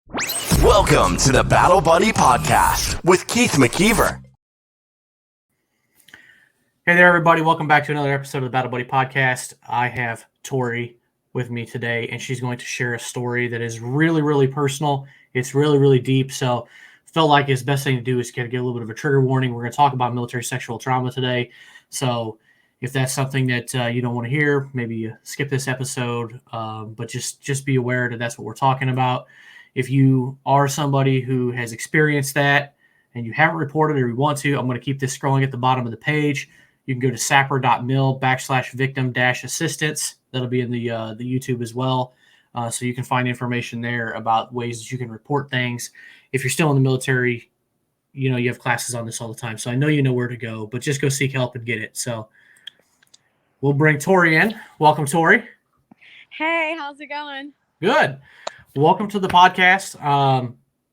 Welcome to the Battle Buddy Podcast with Keith McKeever. Hey there, everybody. Welcome back to another episode of the Battle Buddy Podcast. I have Tori with me today, and she's going to share a story that is really, really personal. It's really, really deep. So felt like it's the best thing to do is get a little bit of a trigger warning. We're going to talk about military sexual trauma today. So if that's something that you don't want to hear, maybe you skip this episode, but just be aware that that's what we're talking about. If you are somebody who has experienced that and you haven't reported or you want to, I'm going to keep this scrolling at the bottom of the page. You can go to sapper.mil/victim-assistance. That'll be in the YouTube as well. So you can find information there about ways that you can report things. If you're still in the military, you have classes on this all the time. So I know you know where to go, but just go seek help and get it. So we'll bring Tori in. Welcome, Tori. Hey, how's it going? Good. Welcome to the podcast.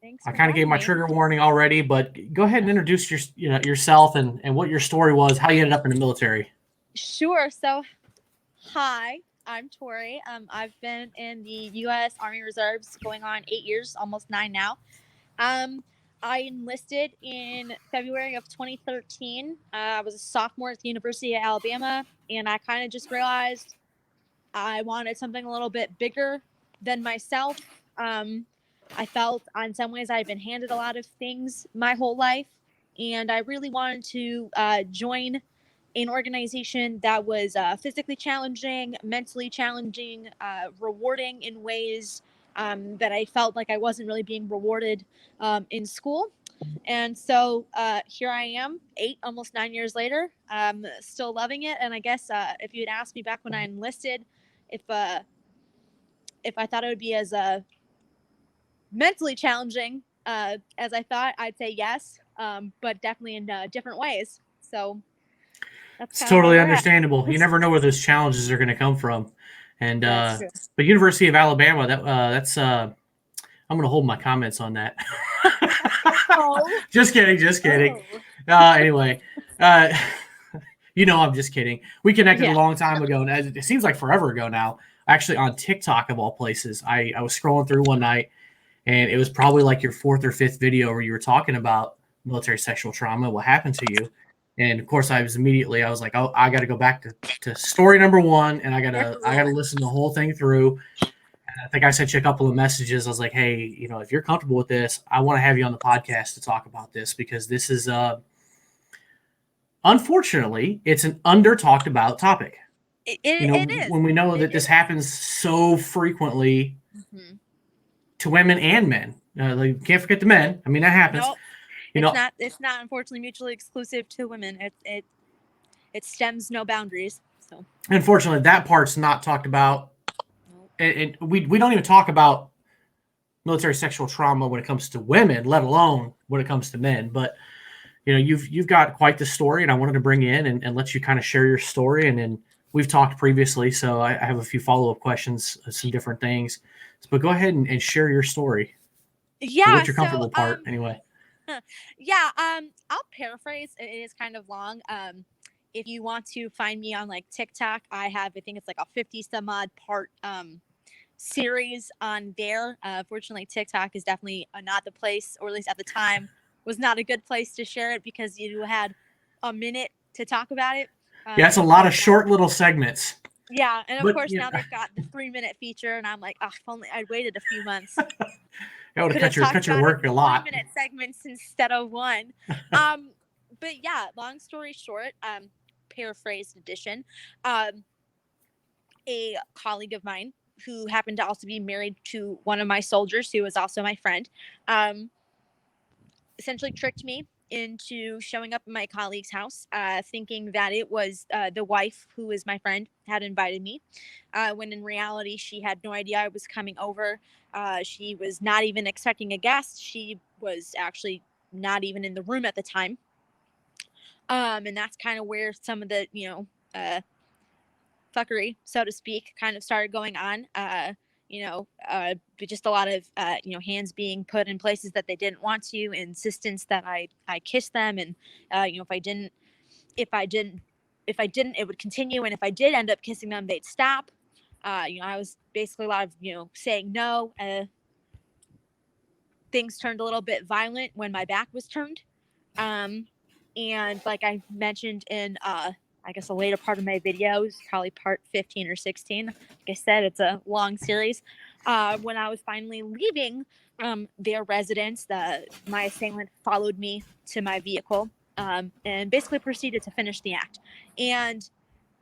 Thanks. I kind of gave my trigger warning already, but go ahead and introduce yourself and what your story was, how you ended up in the military. Sure. So, hi, I'm Tori. I've been in the U.S. Army Reserves going on 8 years, almost 9 now. I enlisted in February of 2013. I was a sophomore at the University of Alabama, and I kind of just realized I wanted something a little bit bigger than myself. I felt in some ways I've been handed a lot of things my whole life, and I really wanted to join an organization that was physically challenging, mentally challenging, rewarding in ways that I felt like I wasn't really being rewarded in school. And so here I am, almost 9 years later, still loving it. And I guess if you had asked me back when I enlisted, if I thought it would be as mentally challenging as I thought, I'd say yes, but definitely in different ways. So that's it's totally understandable. You never know where those challenges are going to come from. And the University of Alabama, that's I'm going to hold my comments on that. Oh. Just kidding. Oh. Anyway, I'm just kidding. We connected a long time ago, and it seems like forever ago now. Actually, on TikTok of all places, I was scrolling through one night, and it was probably like your fourth or fifth video where you were talking about military sexual trauma, what happened to you. And of course, I was like, oh, I got to go back to story number one, and I gotta listen the whole thing through. And I think I sent you a couple of messages. I was like, hey, if you're comfortable with this, I want to have you on the podcast to talk about this, because this is unfortunately, it's an under talked about topic. It is. When we know that this happens so frequently to women and men. You can't forget the men. I mean, that happens. Nope. It's not unfortunately mutually exclusive to women. It stems no boundaries. So unfortunately, that part's not talked about. And we don't even talk about military sexual trauma when it comes to women, let alone when it comes to men. But you've got quite the story, and I wanted to bring in and let you kind of share your story. And then we've talked previously, so I have a few follow-up questions, some different things. But go ahead and share your story. Yeah. What's your comfortable part, anyway? Yeah. I'll paraphrase. It is kind of long. If you want to find me on like TikTok, I think it's like a 50 some odd part series on there. Fortunately, TikTok is definitely not the place, or at least at the time, was not a good place to share it, because you had a minute to talk about it. Yeah, it's a lot of short little segments. Yeah, and of course now they've got the 3-minute feature, and I'm like, if only I'd waited a few months. That would have cut your work a lot. 3-minute segments instead of one. But yeah, long story short, paraphrased edition. A colleague of mine who happened to also be married to one of my soldiers, who was also my friend, essentially tricked me into showing up at my colleague's house, thinking that it was the wife, who is my friend, had invited me, when in reality she had no idea I was coming over. She was not even expecting a guest. She was actually not even in the room at the time. And that's kind of where some of the fuckery, so to speak, kind of started going on. Just a lot of hands being put in places that they didn't want to, insistence that I kiss them, and if I didn't, it would continue, and if I did end up kissing them, they'd stop. I was basically a lot of saying no. things turned a little bit violent when my back was turned. And like I mentioned in, I guess a later part of my videos, probably part 15 or 16. Like I said, it's a long series. When I was finally leaving their residence, my assailant followed me to my vehicle and basically proceeded to finish the act. And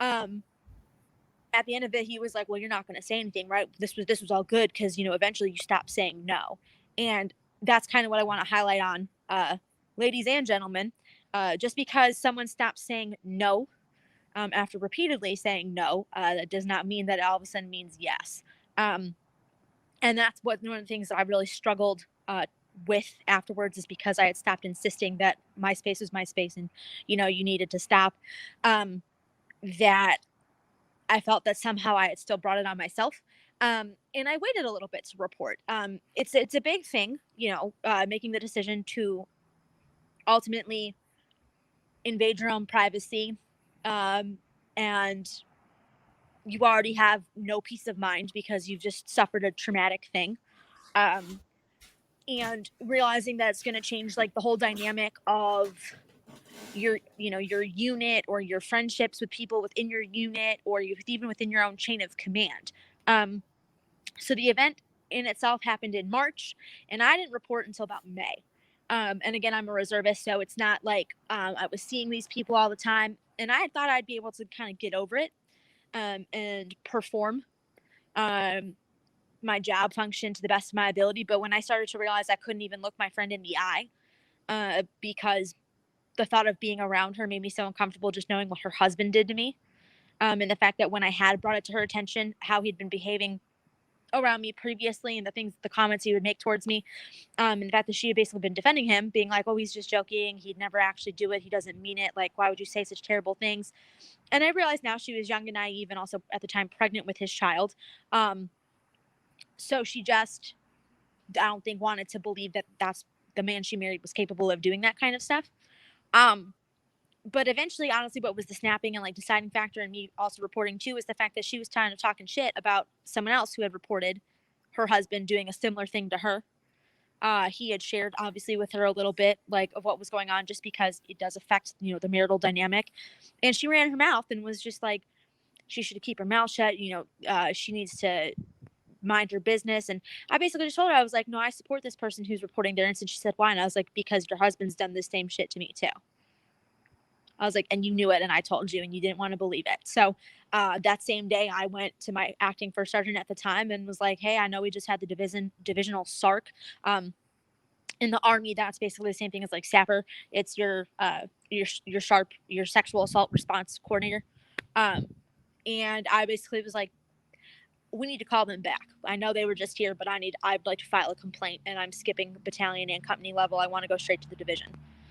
at the end of it, he was like, well, you're not going to say anything, right? This was all good because, eventually you stopped saying no. And that's kind of what I want to highlight on, ladies and gentlemen. Just because someone stops saying no after repeatedly saying no, that does not mean that it all of a sudden means yes. And that's one of the things that I really struggled with afterwards, is because I had stopped insisting that my space was my space and, you needed to stop. That I felt that somehow I had still brought it on myself. And I waited a little bit to report. It's a big thing, making the decision to ultimately invade your own privacy. And you already have no peace of mind because you've just suffered a traumatic thing. And realizing that it's going to change like the whole dynamic of your unit, or your friendships with people within your unit, or even within your own chain of command. So the event in itself happened in March, and I didn't report until about May. And again, I'm a reservist, so it's not like I was seeing these people all the time, and I thought I'd be able to kind of get over it and perform my job function to the best of my ability. But when I started to realize I couldn't even look my friend in the eye because the thought of being around her made me so uncomfortable, just knowing what her husband did to me. And the fact that when I had brought it to her attention, how he'd been behaving around me previously, and the comments he would make towards me, and the fact that she had basically been defending him, being like, oh, he's just joking, he'd never actually do it, he doesn't mean it, like, why would you say such terrible things? And I realized now she was young and naive, and also at the time pregnant with his child. So she just, I don't think, wanted to believe that that's the man she married was capable of doing that kind of stuff. But eventually, honestly, what was the snapping and like deciding factor in me also reporting too is the fact that she was kind of talking shit about someone else who had reported her husband doing a similar thing to her. He had shared obviously with her a little bit like of what was going on, just because it does affect, the marital dynamic. And she ran her mouth and was just like, she should keep her mouth shut. She needs to mind her business. And I basically just told her, I was like, no, I support this person who's reporting their incident. She said, why? And I was like, because your husband's done the same shit to me too. I was like, and you knew it, and I told you, and you didn't want to believe it. So that same day, I went to my acting first sergeant at the time and was like, hey, I know we just had the divisional SARC. In the Army, that's basically the same thing as like SAPR. It's your sexual assault response coordinator. And I basically was like, we need to call them back. I know they were just here, but I'd like to file a complaint, and I'm skipping battalion and company level. I want to go straight to the division.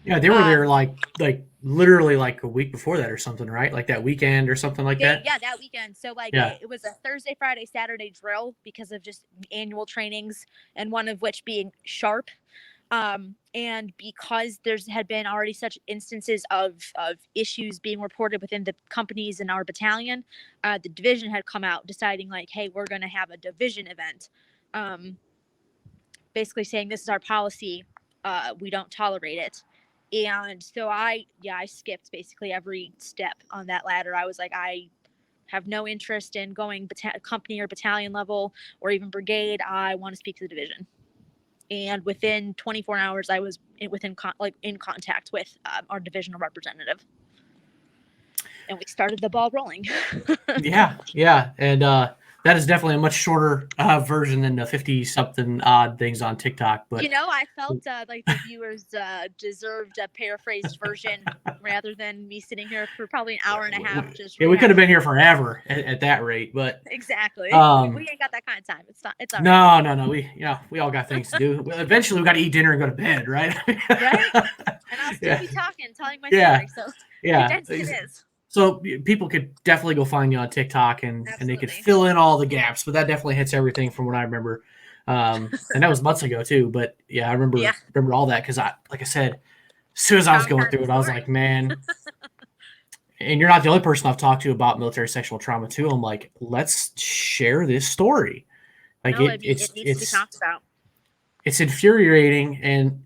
Yeah, they were there like literally like a week before that or something, right? Like that weekend or something like that. Yeah, that weekend. So like it was a Thursday, Friday, Saturday drill because of just annual trainings, and one of which being SHARP. And because there's had been already such instances of issues being reported within the companies in our battalion, the division had come out deciding like, hey, we're going to have a division event. Basically saying this is our policy. We don't tolerate it. And so I skipped basically every step on that ladder. I was like, I have no interest in going company or battalion level or even brigade. I want to speak to the division. And within 24 hours, I was in contact with our divisional representative, and we started the ball rolling. Yeah, and that is definitely a much shorter version than the 50-something odd things on TikTok. But I felt like the viewers deserved a paraphrased version rather than me sitting here for probably an hour and a half. We could have been here forever at that rate, but exactly, we ain't got that kind of time. It's all right. No. We all got things to do. Eventually, we got to eat dinner and go to bed, right? Right. And I'll still be telling my story. So it is. So people could definitely go find you on TikTok and they could fill in all the gaps, but that definitely hits everything from what I remember. And that was months ago too, but yeah, I remember all that because like I said, as soon as I was going through it, I was like, man. And you're not the only person I've talked to about military sexual trauma too. I'm like, let's share this story. Like it needs to be talked about. it's infuriating. And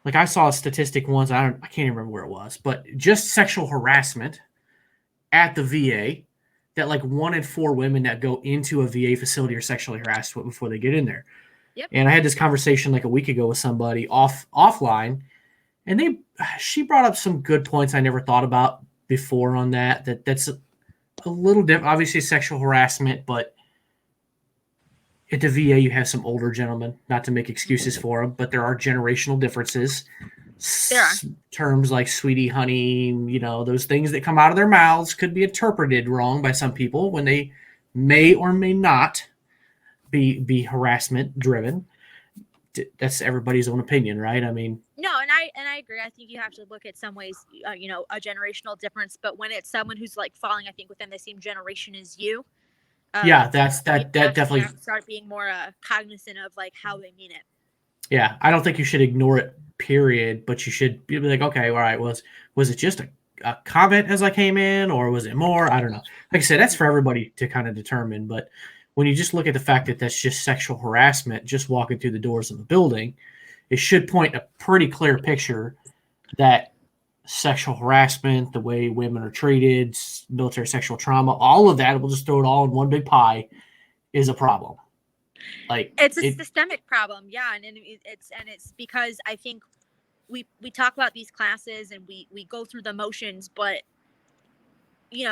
like I saw a statistic once, I can't even remember where it was, but just sexual harassment at the VA, that like 1 in 4 women that go into a VA facility are sexually harassed before they get in there. Yep. And I had this conversation like a week ago with somebody offline, and she brought up some good points I never thought about before on that's a little different. Obviously sexual harassment, but at the VA you have some older gentlemen, not to make excuses for them, but there are generational differences. There are. Terms like sweetie, honey, those things that come out of their mouths could be interpreted wrong by some people when they may or may not be harassment driven. That's everybody's own opinion, right? I mean, no, and I agree. I think you have to look at some ways, a generational difference. But when it's someone who's like falling, I think within the same generation as you, yeah, that definitely have to start being more cognizant of like how they mean it. Yeah, I don't think you should ignore it, period. But you should be like, okay, all right, was it just a comment as I came in, or was it more? I don't know. Like I said, that's for everybody to kind of determine. But when you just look at the fact that that's just sexual harassment, just walking through the doors of the building, it should point a pretty clear picture that sexual harassment, the way women are treated, military sexual trauma, all of that, we'll just throw it all in one big pie, is a problem. Like it's a systemic problem, yeah, and it's because I think we talk about these classes and we go through the motions, but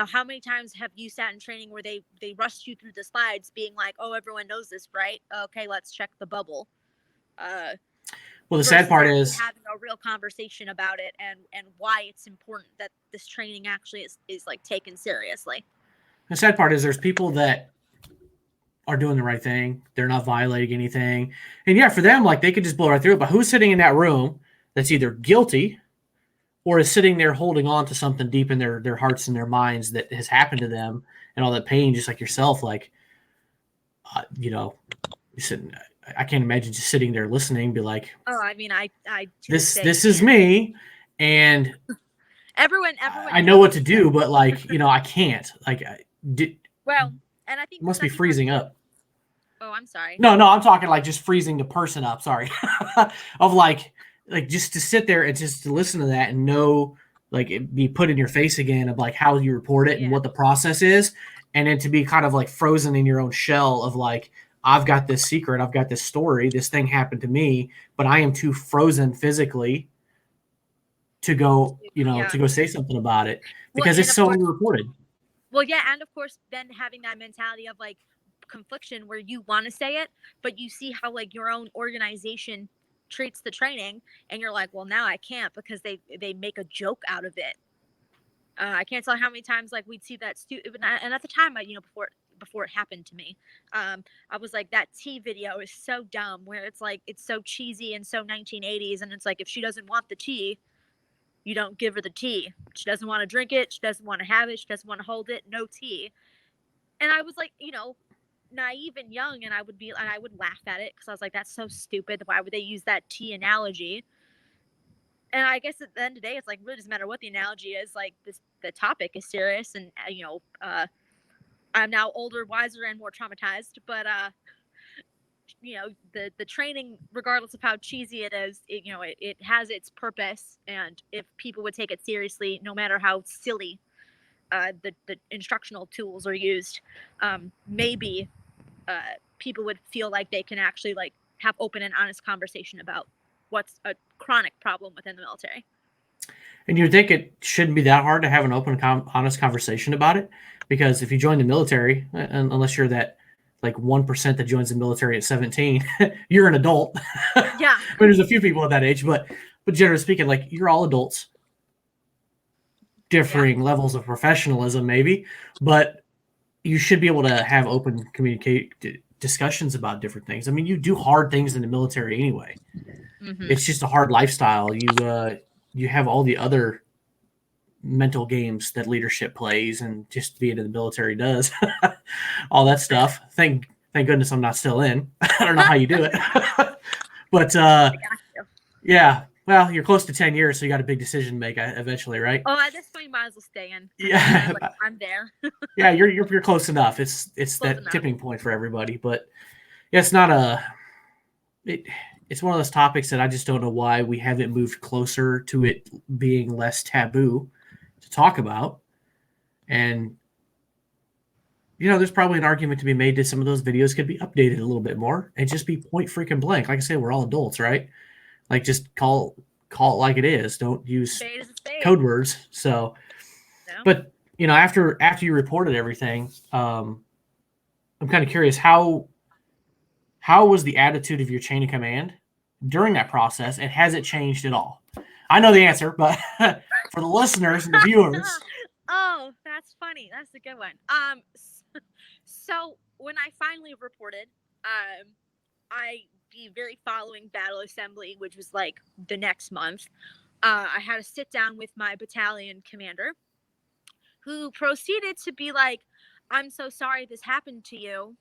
how many times have you sat in training where they rushed you through the slides being like, oh, everyone knows this, right? Okay, let's check the bubble. Well, the sad part is having a real conversation about it and why it's important that this training actually is like taken seriously. The sad part is there's people that are doing the right thing. They're not violating anything. And yeah, for them, like they could just blow right through it. But who's sitting in that room that's either guilty or is sitting there holding on to something deep in their hearts and their minds that has happened to them and all that pain, just like yourself, like, you're sitting, I can't imagine just sitting there listening, be like, oh, I mean, I this is me, and everyone I know what to do, but like, I can't. Like, well, and I think must be freezing up. Oh, I'm sorry. No, I'm talking like just freezing the person up. Sorry, of like just to sit there and just to listen to that and know, like, it be put in your face again of like how you report it and what the process is, and then to be kind of like frozen in your own shell of like, I've got this secret, I've got this story, this thing happened to me, but I am too frozen physically to go, to go say something about it because it's so underreported. Well, yeah, and of course, then having that mentality of like confliction where you want to say it, but you see how like your own organization treats the training, and you're like, well, now I can't because they make a joke out of it. I can't tell how many times like we'd see that and at the time, before it happened to me, I was like, that tea video is so dumb, where it's like it's so cheesy and so 1980s, and it's like if she doesn't want the tea, you don't give her the tea. She doesn't want to drink it. She doesn't want to have it. She doesn't want to hold it. No tea. And I was like, naive and young, and I would laugh at it because I was like, that's so stupid. Why would they use that tea analogy? And I guess at the end of the day, it's like, really doesn't matter what the analogy is. Like the topic is serious, and I'm now older, wiser, and more traumatized. But the training, regardless of how cheesy it is, it has its purpose. And if people would take it seriously, no matter how silly the instructional tools are used, maybe people would feel like they can actually like have open and honest conversation about what's a chronic problem within the military. And you think it shouldn't be that hard to have an open, honest conversation about it? Because if you join the military, unless you're that like 1% that joins the military at 17, you're an adult. Yeah. I mean, there's a few people at that age, but generally speaking, like, you're all adults. Differing levels of professionalism, maybe, but you should be able to have open discussions about different things. I mean, you do hard things in the military anyway. Mm-hmm. It's just a hard lifestyle. You have all the other mental games that leadership plays, and just being in the military does all that stuff. Thank goodness I'm not still in. I don't know how you do it, but yeah. Well, you're close to 10 years, so you got a big decision to make eventually, right? Oh, at this point, you might as well stay in. Yeah, I'm there. Yeah, you're close enough. It's close that enough. Tipping point for everybody, but yeah, it's not it's one of those topics that I just don't know why we haven't moved closer to it being less taboo to talk about. And, there's probably an argument to be made that some of those videos could be updated a little bit more and just be point freaking blank. Like I say, we're all adults, right? Like, just call it like it is. Don't use Spade is a spade. code words. So, No. but after you reported everything, I'm kind of curious how was the attitude of your chain of command during that process, and has it changed at all? I know the answer, but for the listeners and the viewers. Oh, that's funny. That's a good one. So when I finally reported, I be very following battle assembly, which was like the next month. I had a sit down with my battalion commander, who proceeded to be like, "I'm so sorry this happened to you.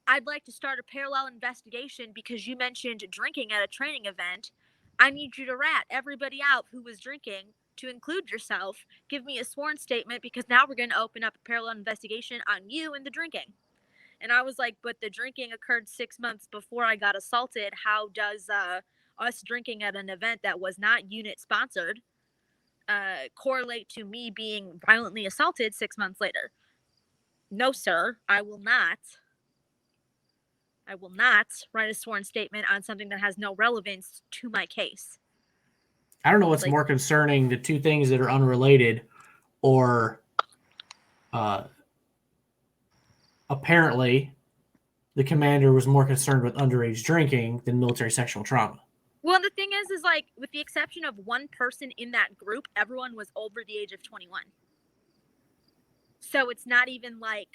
I'd like to start a parallel investigation because you mentioned drinking at a training event. I need you to rat everybody out who was drinking, to include yourself. Give me a sworn statement because now we're going to open up a parallel investigation on you and the drinking." And I was like, but the drinking occurred 6 months before I got assaulted. How does us drinking at an event that was not unit sponsored correlate to me being violently assaulted 6 months later? No, sir, I will not. I will not write a sworn statement on something that has no relevance to my case. I don't know what's more concerning, the two things that are unrelated, or apparently the commander was more concerned with underage drinking than military sexual trauma. Well, the thing is like, with the exception of one person in that group, everyone was over the age of 21. So it's not even like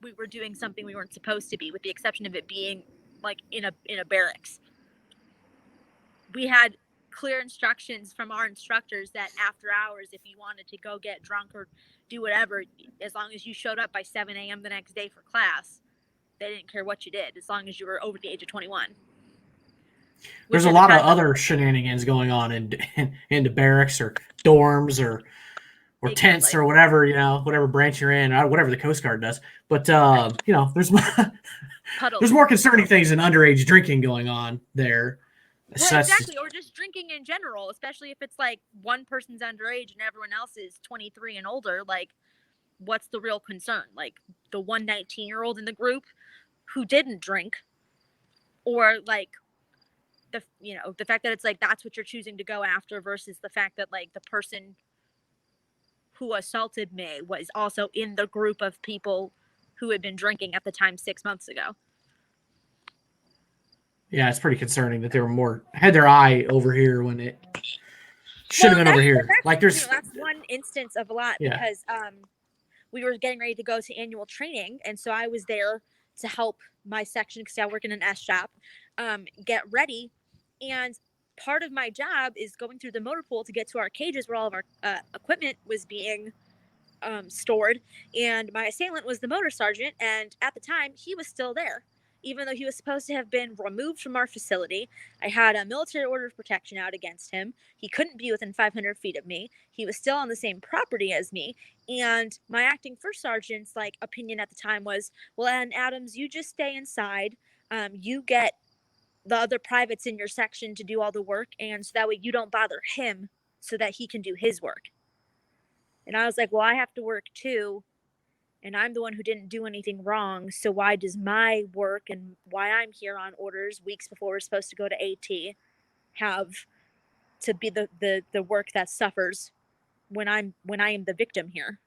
we were doing something we weren't supposed to be, with the exception of it being like in a barracks. We had clear instructions from our instructors that after hours, if you wanted to go get drunk or do whatever, as long as you showed up by 7 a.m. the next day for class, they didn't care what you did, as long as you were over the age of 21. There's a lot of other shenanigans going on in the barracks or dorms or tents or whatever, whatever branch you're in, or whatever the Coast Guard does. But, there's more concerning things than underage drinking going on there. Well, exactly, or just drinking in general, especially if it's like one person's underage and everyone else is 23 and older. Like, what's the real concern? Like, the 19-year-old in the group who didn't drink, or like the fact that it's like that's what you're choosing to go after, versus the fact that like the person who assaulted me was also in the group of people who had been drinking at the time 6 months ago. Yeah, it's pretty concerning that they were had their eye over here when it should have been over here. Like that's one instance of a lot, because we were getting ready to go to annual training, and so I was there to help my section, because I work in an S shop, get ready. And part of my job is going through the motor pool to get to our cages where all of our equipment was being stored. And my assailant was the motor sergeant, and at the time he was still there, even though he was supposed to have been removed from our facility. I had a military order of protection out against him. He couldn't be within 500 feet of me. He was still on the same property as me. And my acting first sergeant's opinion at the time was, well, Ann Adams, you just stay inside. You get the other privates in your section to do all the work, and so that way you don't bother him, so that he can do his work. And I was like, well, I have to work too, and I'm the one who didn't do anything wrong, so why does my work and why I'm here on orders weeks before we're supposed to go to AT have to be the work that suffers when I am the victim here?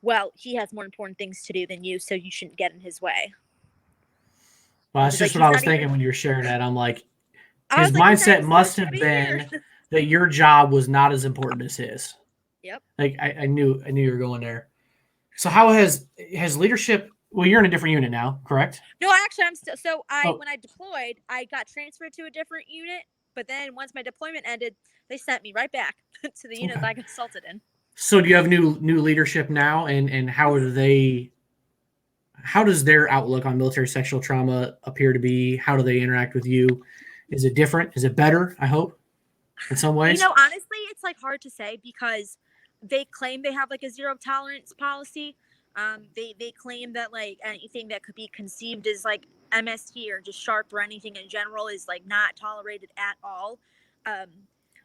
Well, he has more important things to do than you, so you shouldn't get in his way. Well, that's just what I was thinking when you were sharing that. I'm like, his mindset must have been that your job was not as important as his. Yep. Like I knew you were going there. So how has leadership? Well, you're in a different unit now, correct? No, actually, I'm still. So when I deployed, I got transferred to a different unit. But then once my deployment ended, they sent me right back to the unit that I got assaulted in. So do you have new leadership now, and how does their outlook on military sexual trauma appear to be? How do they interact with you? Is it different? Is it better? I hope in some ways. Honestly, it's hard to say, because they claim they have a zero tolerance policy. They claim that anything that could be conceived as MST or just sharp or anything in general is like not tolerated at all.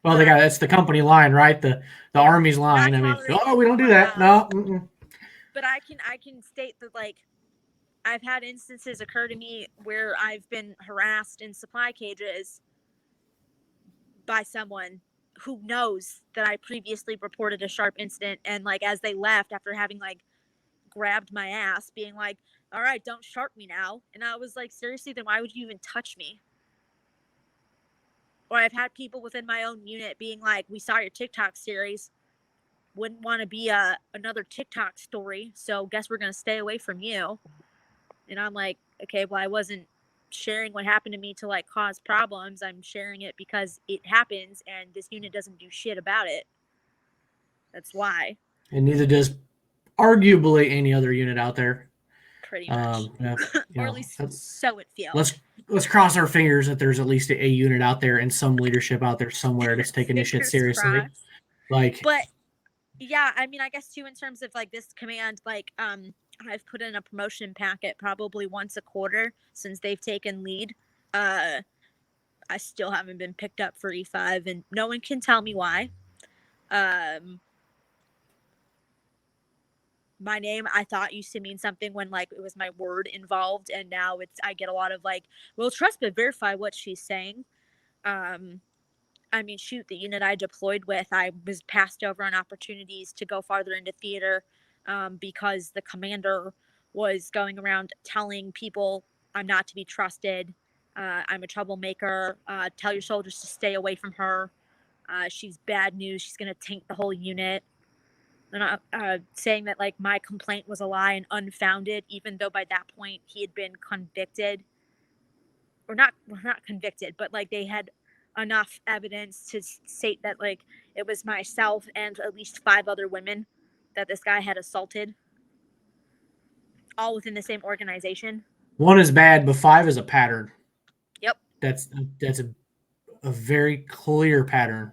Well, it's the company line, right? The Army's line. I mean, we don't do that. No. Mm-mm. But I can state that, like, I've had instances occur to me where I've been harassed in supply cages by someone who knows that I previously reported a sharp incident, and like as they left after having like grabbed my ass, being like, all right, don't sharp me now. And I was like, seriously, then why would you even touch me? Or I've had people within my own unit being like, we saw your TikTok series, wouldn't want to be another TikTok story, so guess we're going to stay away from you. And I'm like, okay, well, I wasn't sharing what happened to me to like cause problems. I'm sharing it because it happens and this unit doesn't do shit about it. That's why. And neither does arguably any other unit out there. Pretty much. Or at least so it feels. Let's cross our fingers that there's at least a unit out there and some leadership out there somewhere that's taking this shit seriously. Crossed. Like, but yeah, I mean, I guess too, in terms of like this command, like, I've put in a promotion packet probably once a quarter since they've taken lead. I still haven't been picked up for E5, and no one can tell me why. My name, I thought, used to mean something when like it was my word involved, and now I get a lot of like, well, trust but verify what she's saying. I mean, shoot, the unit I deployed with, I was passed over on opportunities to go farther into theater because the commander was going around telling people I'm not to be trusted. I'm a troublemaker. Tell your soldiers to stay away from her. She's bad news. She's going to tank the whole unit. And saying that like my complaint was a lie and unfounded, even though by that point he had been convicted. Or not convicted, but like they had enough evidence to state that like it was myself and at least 5 other women that this guy had assaulted, all within the same organization. 1 is bad, but 5 is a pattern. Yep. That's a very clear pattern.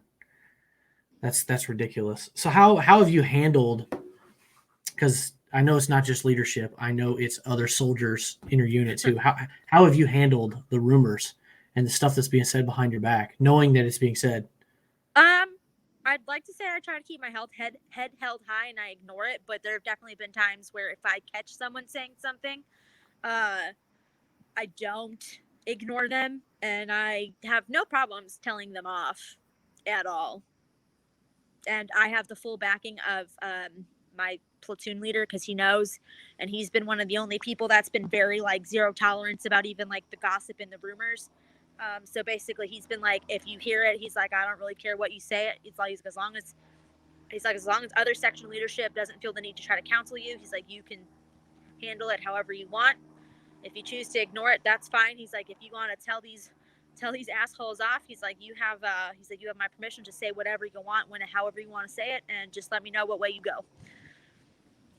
That's ridiculous. So how have you handled, because I know it's not just leadership, I know it's other soldiers in your unit too. How have you handled the rumors and the stuff that's being said behind your back, knowing that it's being said? I'd like to say I try to keep my head held high and I ignore it, but there have definitely been times where if I catch someone saying something, I don't ignore them, and I have no problems telling them off at all. And I have the full backing of my platoon leader, because he knows, and he's been one of the only people that's been very like zero tolerance about even like the gossip and the rumors. So basically he's been like, if you hear it, he's like, I don't really care what you say. It's like, as long as other section leadership doesn't feel the need to try to counsel you, he's like, you can handle it however you want. If you choose to ignore it, that's fine. He's like, if you want to tell these assholes off, he's like, you have my permission to say whatever you want, however you want to say it, and just let me know what way you go.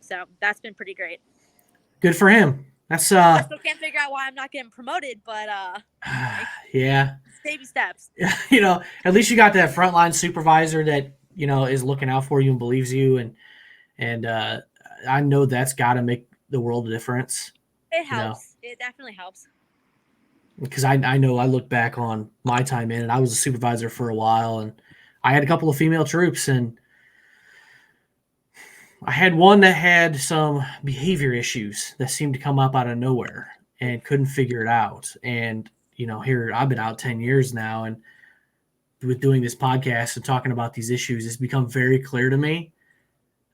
So that's been pretty great. Good for him. That's I still can't figure out why I'm not getting promoted, but yeah, baby steps. At least you got that frontline supervisor that is looking out for you and believes you, and I know that's got to make the world a difference. It helps. It definitely helps. Because I know I look back on my time in, and I was a supervisor for a while, and I had a couple of female troops, and I had one that had some behavior issues that seemed to come up out of nowhere and couldn't figure it out. And, here I've been out 10 years now, and with doing this podcast and talking about these issues, it's become very clear to me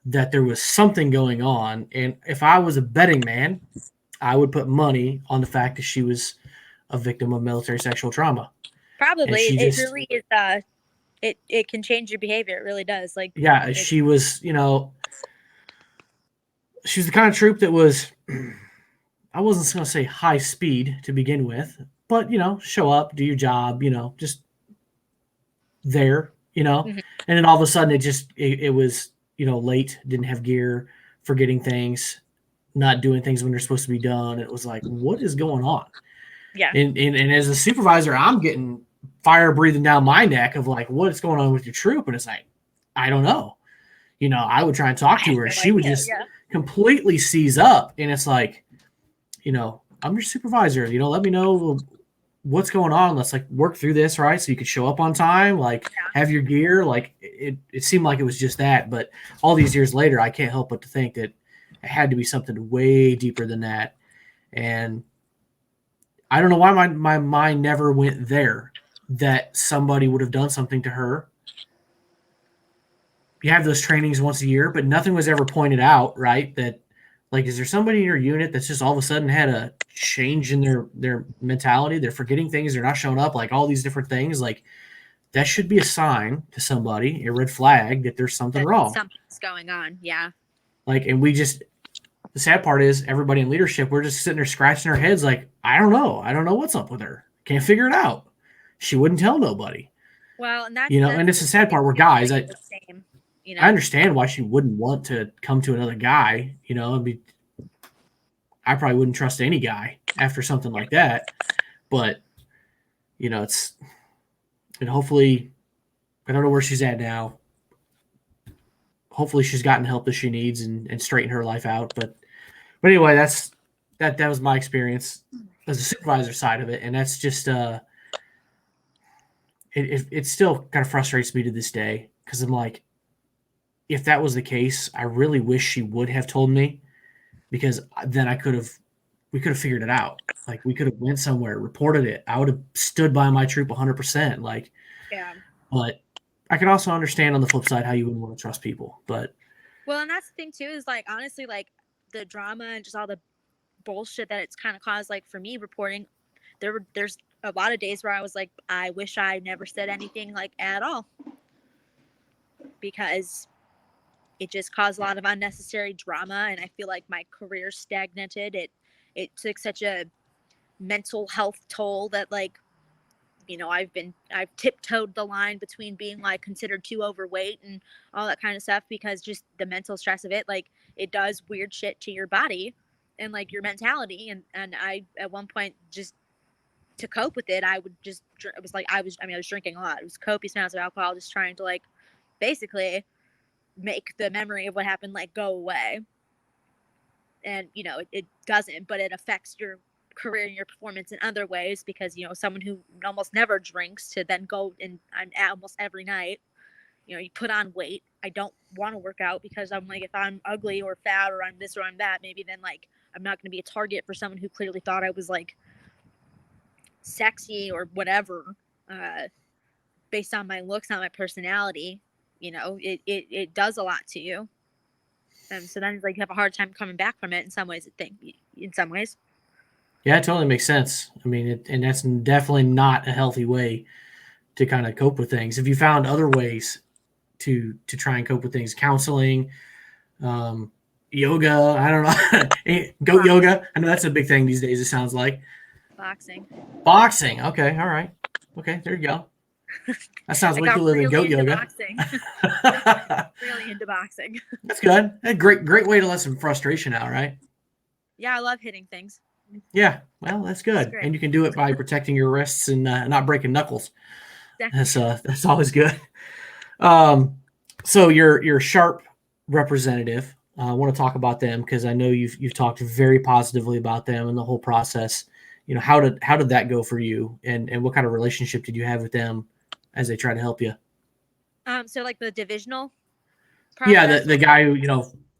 that there was something going on. And if I was a betting man, I would put money on the fact that she was a victim of military sexual trauma. Probably. It really is. It can change your behavior. It really does. Like, yeah, she was, she was the kind of troop that was, I wasn't going to say high speed to begin with, but, show up, do your job, just there, Mm-hmm. and then all of a sudden it was, late, didn't have gear, forgetting things, not doing things when they're supposed to be done. It was like, what is going on? Yeah. And as a supervisor, I'm getting fire breathing down my neck of like, what's going on with your troop? And it's like, I don't know. I would try and talk to her. She would just completely seize up. And it's like, I'm your supervisor. Let me know what's going on. Let's like work through this, right? So you could show up on time, like have your gear. Like it seemed like it was just that, but all these years later, I can't help but to think that it had to be something way deeper than that. And I don't know why my mind never went there, that somebody would have done something to her. You have those trainings once a year, but nothing was ever pointed out, right? That like, is there somebody in your unit that's just all of a sudden had a change in their mentality? They're forgetting things. They're not showing up, like all these different things. Like that should be a sign to somebody, a red flag that there's something wrong. Something's going on. Yeah. Like, and the sad part is everybody in leadership, we're just sitting there scratching our heads like, I don't know. I don't know what's up with her. Can't figure it out. She wouldn't tell nobody. Well, and that's and it's the sad part. We're guys. the same. I understand why she wouldn't want to come to another guy. I probably wouldn't trust any guy after something like that. But and hopefully, I don't know where she's at now. Hopefully, she's gotten help that she needs and straightened her life out. But anyway, that was my experience as a supervisor side of it, and that's just it still kind of frustrates me to this day, because I'm like, if that was the case, I really wish she would have told me, because then we could have figured it out. Like we could have went somewhere, reported it. I would have stood by my troop 100%. Like, yeah. But I can also understand on the flip side how you wouldn't want to trust people. But well, and that's the thing too, is like, honestly, like the drama and just all the bullshit that it's kind of caused, like for me reporting, there's a lot of days where I was like, I wish I never said anything like at all, because it just caused a lot of unnecessary drama, and I feel like my career stagnated. It took such a mental health toll that, like, I've tiptoed the line between being like considered too overweight and all that kind of stuff, because just the mental stress of it, like it does weird shit to your body and like your mentality. And I, at one point, just to cope with it, I would just, it was like, I was drinking a lot. It was copious amounts of alcohol, just trying to like basically make the memory of what happened like go away. And it doesn't, but it affects your career and your performance in other ways, because someone who almost never drinks to then go and almost every night, you put on weight. I don't want to work out because I'm like, if I'm ugly or fat or I'm this or I'm that, maybe then like I'm not going to be a target for someone who clearly thought I was like sexy or whatever, based on my looks, not my personality. It does a lot to you. So then, like, you have a hard time coming back from it. In some ways, Yeah, it totally makes sense. I mean, and that's definitely not a healthy way to kind of cope with things. If you found other ways to try and cope with things, counseling, yoga, I don't know, goat yoga. I know that's a big thing these days. It sounds like boxing. Okay, all right. Okay, there you go. That sounds way cooler than goat yoga. Really into boxing. That's good. A great way to let some frustration out, right? Yeah, I love hitting things. Yeah, well, that's good. And you can do it by protecting your wrists and not breaking knuckles. Exactly. That's always good. So you're Sharp representative. I want to talk about them because I know you've talked very positively about them and the whole process. How did that go for you, and what kind of relationship did you have with them as they try to help you? So like the divisional process? Yeah, the guy who,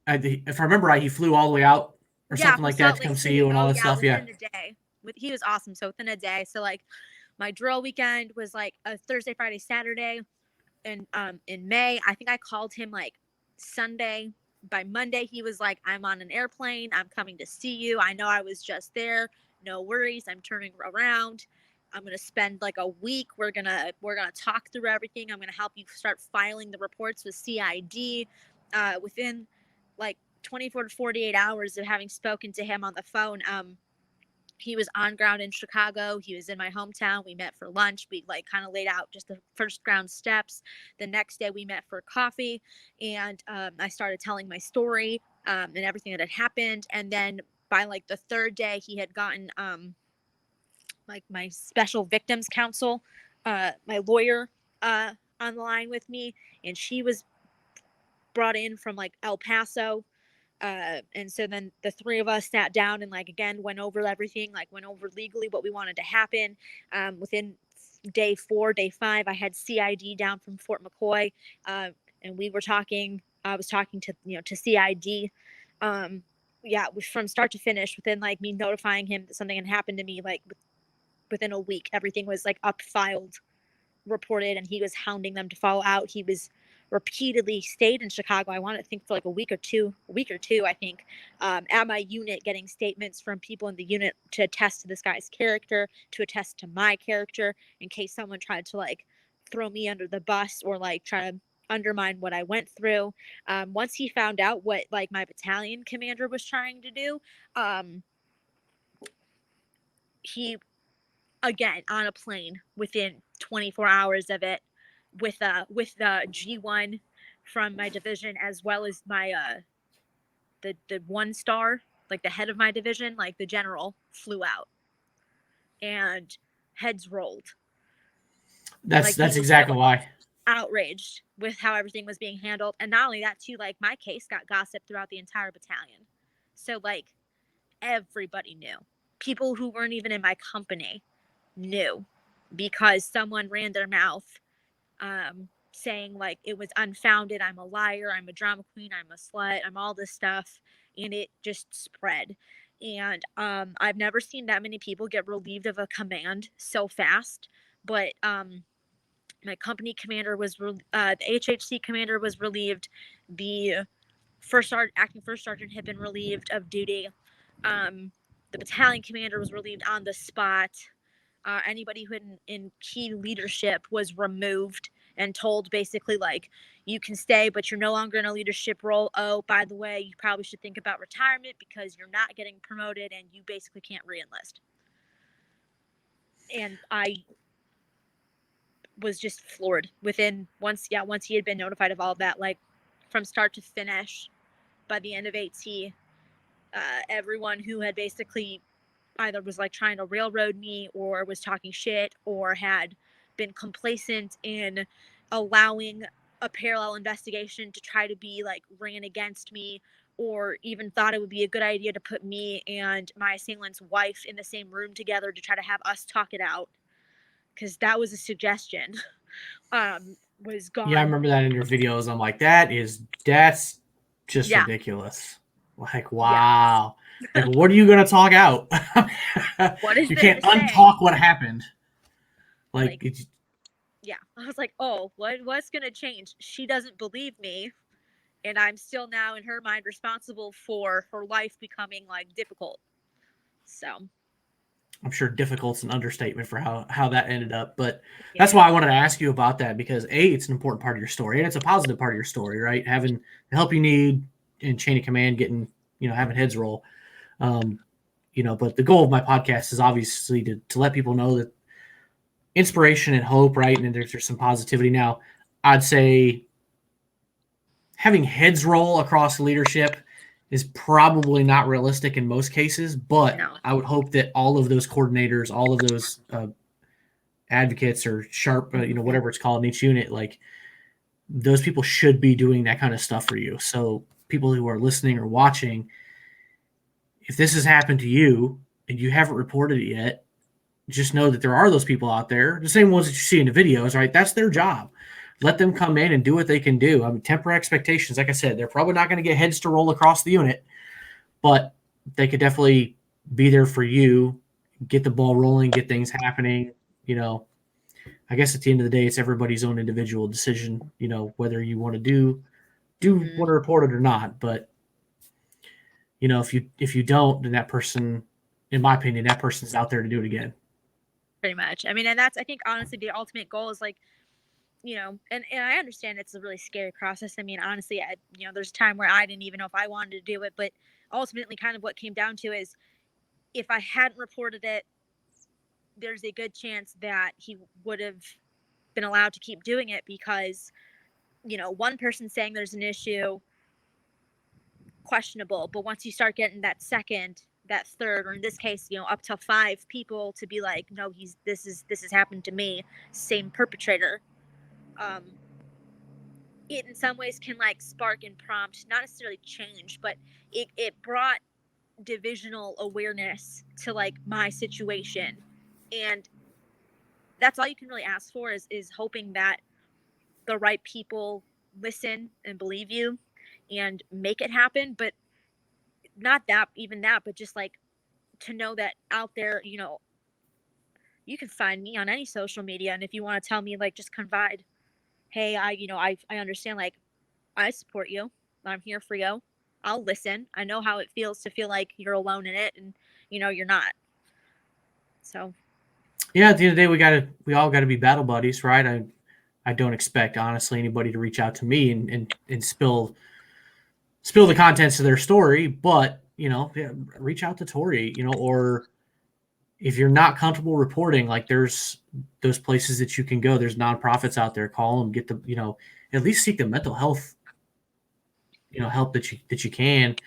if I remember right, he flew all the way out or something like that to come see you and all that stuff. Yeah. Within a day. He was awesome. So within a day. So like my drill weekend was like a Thursday, Friday, Saturday. And in May, I think I called him like Sunday. By Monday, he was like, I'm on an airplane. I'm coming to see you. I know I was just there. No worries. I'm turning around. I'm going to spend like a week. We're going to talk through everything. I'm going to help you start filing the reports with CID. Within like 24 to 48 hours of having spoken to him on the phone, he was on ground in Chicago. He was in my hometown. We met for lunch. We like kind of laid out just the first ground steps. The next day we met for coffee, and I started telling my story and everything that had happened. And then by like the third day, he had gotten like my special victims counsel, my lawyer, on the line with me, and she was brought in from like El Paso. And so then the three of us sat down and like, again, went over everything, like went over legally what we wanted to happen. Within day 4, day 5, I had CID down from Fort McCoy. And we were talking, I was talking to, to CID. Yeah, from start to finish, within like me notifying him that something had happened to me, like within a week, everything was like up, filed, reported, and he was hounding them to follow out. He was repeatedly stayed in Chicago. I want to think for like a week or two, I think, at my unit, getting statements from people in the unit to attest to this guy's character, to attest to my character, in case someone tried to like throw me under the bus or like try to undermine what I went through. Once he found out what like my battalion commander was trying to do, he, again, on a plane within 24 hours of it, with the G1 from my division, as well as my the 1-star, like the head of my division, like the general, flew out, and heads rolled. That's exactly why. Outraged with how everything was being handled. And not only that too, like my case got gossiped throughout the entire battalion. So like everybody knew. People who weren't even in my company knew, because someone ran their mouth, saying like it was unfounded, I'm a liar, I'm a drama queen, I'm a slut, I'm all this stuff, and it just spread. And I've never seen that many people get relieved of a command so fast. But my company commander was the HHC commander was relieved. The acting first sergeant had been relieved of duty. The battalion commander was relieved on the spot. Anybody who had in key leadership was removed and told basically like, you can stay, but you're no longer in a leadership role. Oh, by the way, you probably should think about retirement because you're not getting promoted and you basically can't re-enlist. And I was just floored once he had been notified of all of that, like from start to finish. By the end of AT, everyone who had basically either was like trying to railroad me or was talking shit or had been complacent in allowing a parallel investigation to try to be like ran against me, or even thought it would be a good idea to put me and my assailant's wife in the same room together to try to have us talk it out, because that was a suggestion, was gone. Yeah, I remember that in your videos. I'm like, that's just ridiculous. Like, wow. Like, what are you gonna talk out? What is you there can't to say? untalk what happened. Like yeah, I was like, oh, what's gonna change? She doesn't believe me, and I'm still now in her mind responsible for her life becoming like difficult. So I'm sure difficult's an understatement for how that ended up, but that's why I wanted to ask you about that, because it's an important part of your story, and it's a positive part of your story, right? Having the help you need in chain of command, getting, having heads roll. But the goal of my podcast is obviously to let people know that inspiration and hope, right? And there's some positivity. Now, I'd say having heads roll across leadership is probably not realistic in most cases, but no. I would hope that all of those coordinators, all of those advocates or sharp, whatever it's called in each unit, like those people should be doing that kind of stuff for you. So people who are listening or watching, if this has happened to you and you haven't reported it yet, just know that there are those people out there, the same ones that you see in the videos, right? That's their job. Let them come in and do what they can do. I mean, temper expectations. Like I said, they're probably not going to get heads to roll across the unit, but they could definitely be there for you, get the ball rolling, get things happening. I guess at the end of the day, it's everybody's own individual decision, whether you want to do want to report it or not. But, if you don't, then that person, in my opinion, that person's out there to do it again. Pretty much. I mean, and that's, I think, honestly, the ultimate goal is like, and I understand it's a really scary process. I mean, honestly, there's a time where I didn't even know if I wanted to do it, but ultimately kind of what came down to is if I hadn't reported it, there's a good chance that he would have been allowed to keep doing it because, one person saying there's an issue, questionable, but once you start getting that second, that third, or in this case, up to 5 people to be like, no, this has happened to me, same perpetrator. it in some ways can like spark and prompt, not necessarily change, but it brought divisional awareness to like my situation. And that's all you can really ask for is hoping that the right people listen and believe you and make it happen. But not that, even that, but just like to know that out there, you know, you can find me on any social media. And if you want to tell me, like, just confide, hey, I understand, like, I support you. I'm here for you. I'll listen. I know how it feels to feel like you're alone in it and, you know, you're not. So. Yeah, at the end of the day, we all gotta be battle buddies, right? I don't expect, honestly, anybody to reach out to me and spill the contents of their story, but, you know, yeah, reach out to Tori, you know, or if you're not comfortable reporting, like there's those places that you can go. There's nonprofits out there. Call them, get the, you know, at least seek the mental health, you know, help that you can.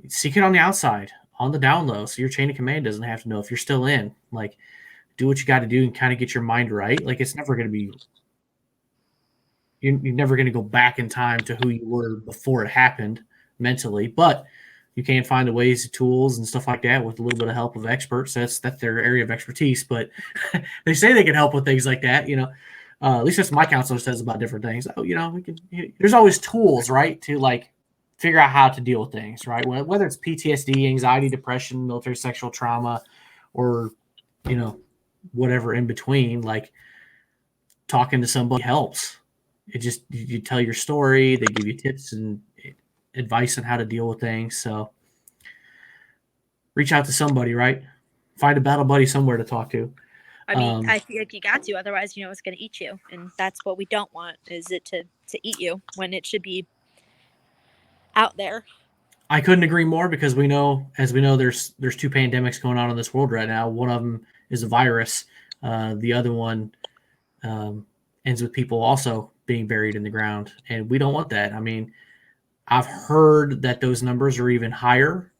Seek it on the outside, on the down low, so your chain of command doesn't have to know if you're still in. Like, do what you got to do and kind of get your mind right. Like, it's never going to be, you're never going to go back in time to who you were before it happened mentally, but you can find the ways, tools, and stuff like that with a little bit of help of experts. That's their area of expertise, but they say they can help with things like that. You know, at least that's what my counselor says about different things. Oh, you know, we can. There's always tools, right, to like figure out how to deal with things, right? Whether it's PTSD, anxiety, depression, military sexual trauma, or you know, whatever in between. Like talking to somebody helps. It just you tell your story, they give you tips and advice on how to deal with things. So reach out to somebody, right? Find a battle buddy somewhere to talk to. I mean, I feel like you got to, otherwise, you know, it's going to eat you. And that's what we don't want, is it to eat you when it should be out there. I couldn't agree more because we know, as we know, there's two pandemics going on in this world right now. One of them is a virus. The other one ends with people also being buried in the ground. And we don't want that. I mean, I've heard that those numbers are even higher.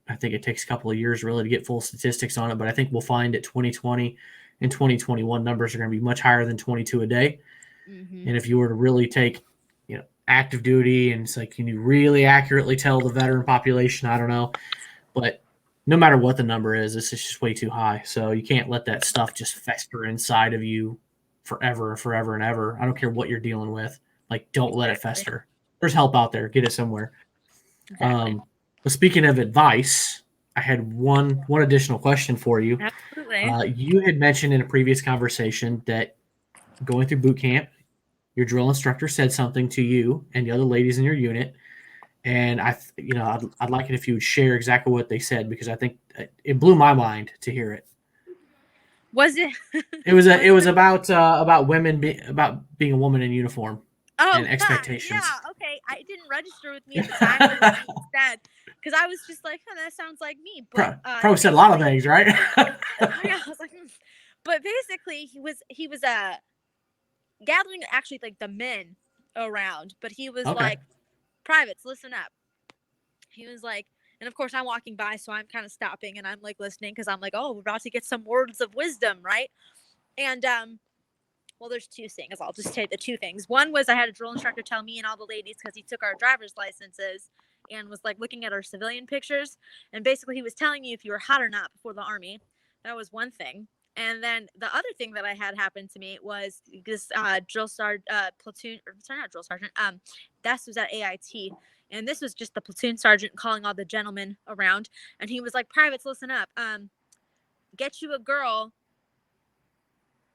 I think it takes a couple of years really to get full statistics on it, but I think we'll find that 2020 and 2021 numbers are going to be much higher than 22 a day. Mm-hmm. And if you were to really take, you know, active duty and it's like, can you really accurately tell the veteran population? I don't know. But no matter what the number is, this is just way too high. So you can't let that stuff just fester inside of you forever and ever. I don't care what you're dealing with. Like, don't let it fester. There's help out there. Get it somewhere. Exactly. But speaking of advice, I had one additional question for you. Absolutely. You had mentioned in a previous conversation that going through boot camp, your drill instructor said something to you and the other ladies in your unit, and I'd like it if you would share exactly what they said, because I think it blew my mind to hear it. Was it? It was about women about being a woman in uniform. Oh, and expectations. Yeah, okay. It didn't register with me at the time what it was being said, because I was just like, oh, that sounds like me. But Pro said a lot of things, right? Yeah, I was like, but basically, he was gathering actually like the men around, but he was Okay. like, privates, listen up. He was like, and of course I'm walking by, so I'm kind of stopping and I'm like listening because I'm like, oh, we're about to get some words of wisdom, right? And well, there's two things. I'll just say the two things. One was I had a drill instructor tell me and all the ladies, because he took our driver's licenses and was like looking at our civilian pictures, and basically he was telling you if you were hot or not before the Army. That was one thing. And then the other thing that I had happen to me was this drill sergeant, platoon, or sorry, not drill sergeant. That was at AIT, and this was just the platoon sergeant calling all the gentlemen around, and he was like, "Privates, listen up. Get you a girl.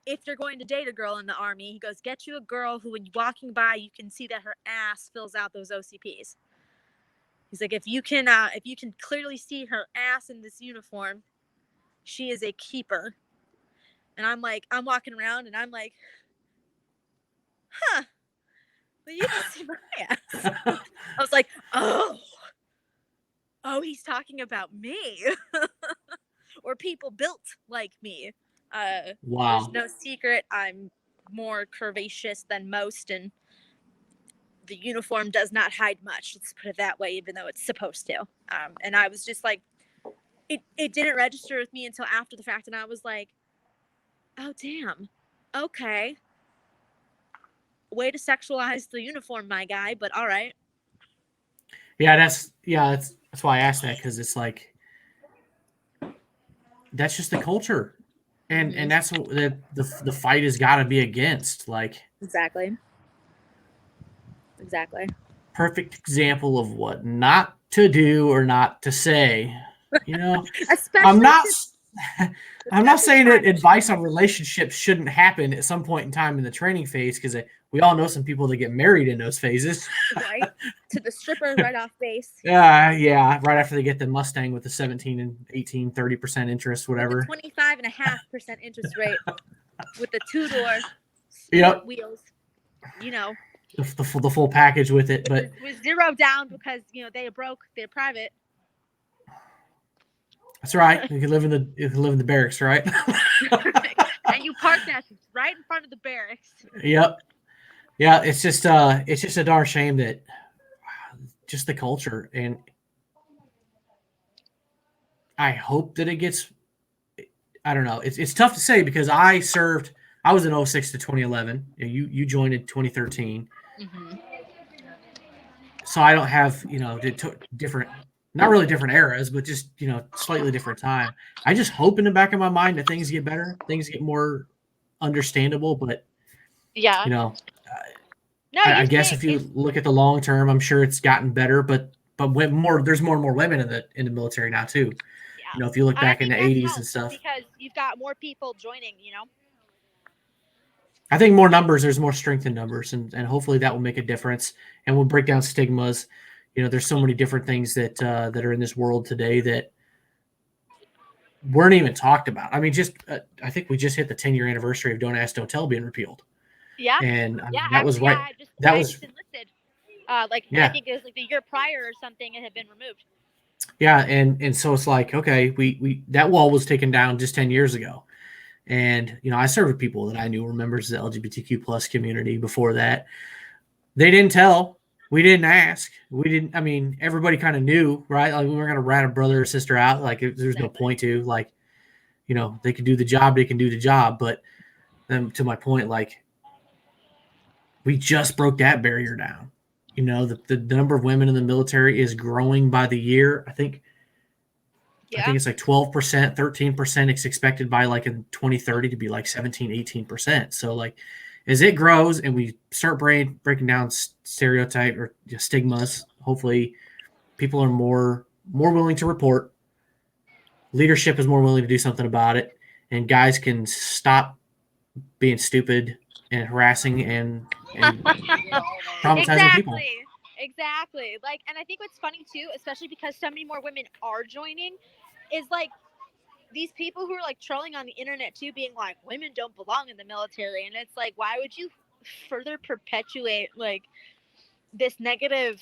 If you're going to date a girl in the Army," he goes, "get you a girl who, when you're walking by, you can see that her ass fills out those OCPs." He's like, if you can clearly see her ass in this uniform, she is a keeper." And I'm like, I'm walking around and I'm like, huh, well, you can see my ass. I was like, oh, he's talking about me. Or people built like me. Wow. There's no secret, I'm more curvaceous than most, and the uniform does not hide much. Let's put it that way, even though it's supposed to. And I was just like, it didn't register with me until after the fact, and I was like, oh damn, okay. way to sexualize the uniform, my guy. But all right. That's why I asked that, because it's like that's just the culture, and that's what the fight has got to be against. Like Exactly. Perfect example of what not to do or not to say. Especially I'm not saying that advice on relationships shouldn't happen at some point in time in the training phase, because we all know some people that get married in those phases. right to the stripper right off base. Yeah, right after they get the Mustang with the 17 and 18, 30% interest, whatever. 25.5% interest rate with the 2-door wheels. The full package with it, but with 0 down because they're broke, they're private. That's right. You can live in the barracks, right? And you park that right in front of the barracks. Yep. Yeah, it's just a darn shame that just the culture, and I hope that it gets. I don't know. It's tough to say because I was in 06 to 2011. You joined in 2013. Mm-hmm. So I don't have, different, not really different eras, but just, slightly different time. I just hope in the back of my mind that things get better, things get more understandable. But, I guess if you look at the long term, I'm sure it's gotten better. But there's more and more women in the military now too. Yeah. If you look back in the 80s and stuff, because you've got more people joining. I think more numbers, there's more strength in numbers, and hopefully that will make a difference and will break down stigmas. There's so many different things that are in this world today that weren't even talked about. I mean, I think we just hit the 10-year anniversary of Don't Ask, Don't Tell being repealed. Yeah. And that was right. I was enlisted. I think it was like the year prior or something, it had been removed. Yeah, and so it's like, okay, we that wall was taken down just 10 years ago. And, I served with people that I knew were members of the LGBTQ plus community before that. They didn't tell. We didn't ask. Everybody kind of knew, right? Like, we weren't going to rat a brother or sister out. Like, there's no point to. Like, they can do the job. They can do the job. But to my point, like, we just broke that barrier down. The number of women in the military is growing by the year. I think it's like 12%, 13%. It's expected by like in 2030 to be like 17, 18%. So like as it grows and we start breaking down stereotype or stigmas, hopefully people are more willing to report. Leadership is more willing to do something about it. And guys can stop being stupid and harassing and traumatizing people. Exactly. Like, and I think what's funny too, especially because so many more women are joining, is like these people who are like trolling on the internet too, being like, women don't belong in the military. And it's like, why would you further perpetuate like this negative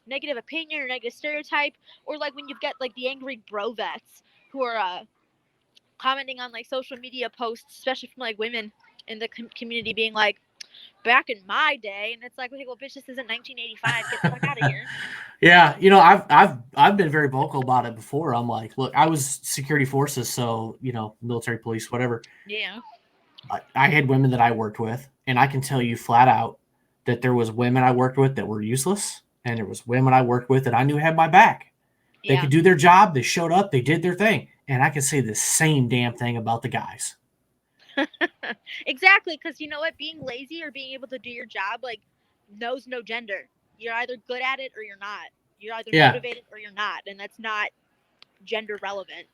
negative opinion or negative stereotype? Or like when you've got like the angry bro vets who are commenting on like social media posts, especially from like women in the community, being like, back in my day, and it's like, well, bitch, this isn't 1985. Get the fuck out of here. Yeah, I've been very vocal about it before. I'm like, look, I was security forces, so military, police, whatever. Yeah. I had women that I worked with, and I can tell you flat out that there was women I worked with that were useless, and there was women I worked with that I knew had my back. They could do their job. They showed up. They did their thing, and I can say the same damn thing about the guys. Exactly, because you know what, being lazy or being able to do your job like knows no gender. You're either good at it or you're not. You're either motivated or you're not, and that's not gender relevant.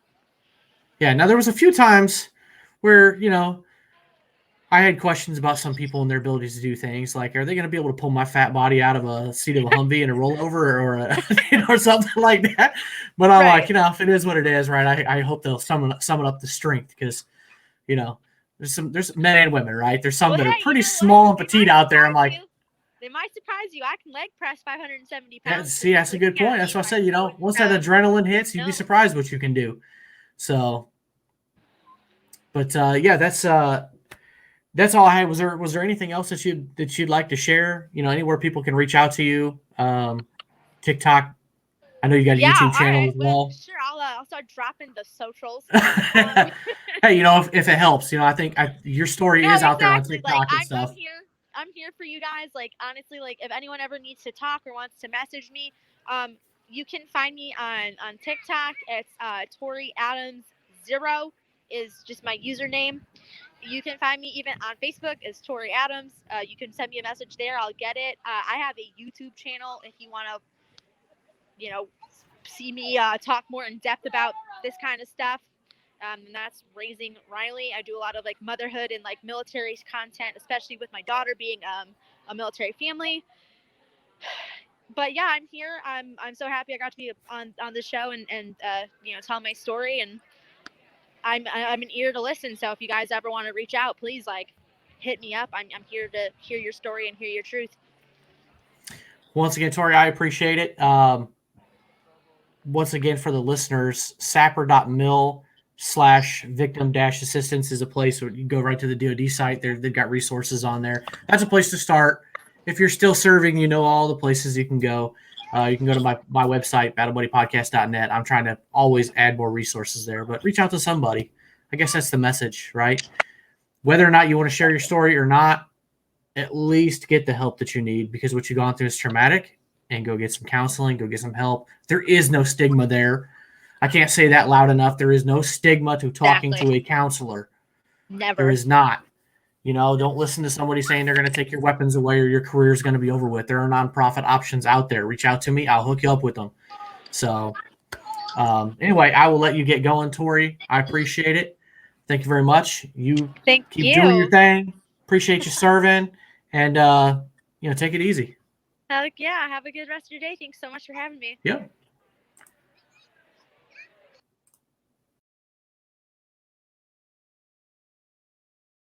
Yeah, now there was a few times where I had questions about some people and their abilities to do things. Like, are they going to be able to pull my fat body out of a seat of a Humvee in a rollover or something like that? But I'm like, if it is what it is, right? I hope they'll summon up the strength, because there's men and women, right? There's some that are pretty small and petite out there. I'm like, they might surprise you. I can leg press 570 pounds. That's a good point. That's what I said. Once that adrenaline hits, you'd be surprised what you can do. So, but that's all I had. Was there anything else that you'd like to share? Anywhere people can reach out to you. TikTok. I know you got a YouTube channel as well. Sure, I'll I'll start dropping the socials. Hey, if it helps, I think your story is out there on exactly. TikTok and I'm stuff. I'm here for you guys. Like, honestly, like, if anyone ever needs to talk or wants to message me, you can find me on TikTok. It's Tori Adams 0 is just my username. You can find me even on Facebook as Tori Adams. You can send me a message there. I'll get it. I have a YouTube channel if you want to, see me talk more in depth about this kind of stuff. And that's Raising Riley. I do a lot of like motherhood and like military content, especially with my daughter being a military family. But yeah, I'm here. I'm so happy I got to be on the show and tell my story, and I'm an ear to listen. So if you guys ever want to reach out, please like hit me up. I'm here to hear your story and hear your truth. Once again, Tori, I appreciate it. Once again, for the listeners, sapper.mil/victim-assistance is a place where you go right to the DoD site. They've got resources on there. That's a place to start. If you're still serving, all the places you can go. You can go to my website, battlebuddypodcast.net. I'm trying to always add more resources there, but reach out to somebody. I guess that's the message, right? Whether or not you want to share your story or not, at least get the help that you need, because what you've gone through is traumatic, and go get some counseling, go get some help. There is no stigma there. I can't say that loud enough. There is no stigma to talking to a counselor. Never. There is not. Don't listen to somebody saying they're going to take your weapons away or your career is going to be over with. There are nonprofit options out there. Reach out to me. I'll hook you up with them. So anyway, I will let you get going, Tori. I appreciate it. Thank you very much. You keep doing your thing. Appreciate you serving, and take it easy. Yeah. Have a good rest of your day. Thanks so much for having me. Yep.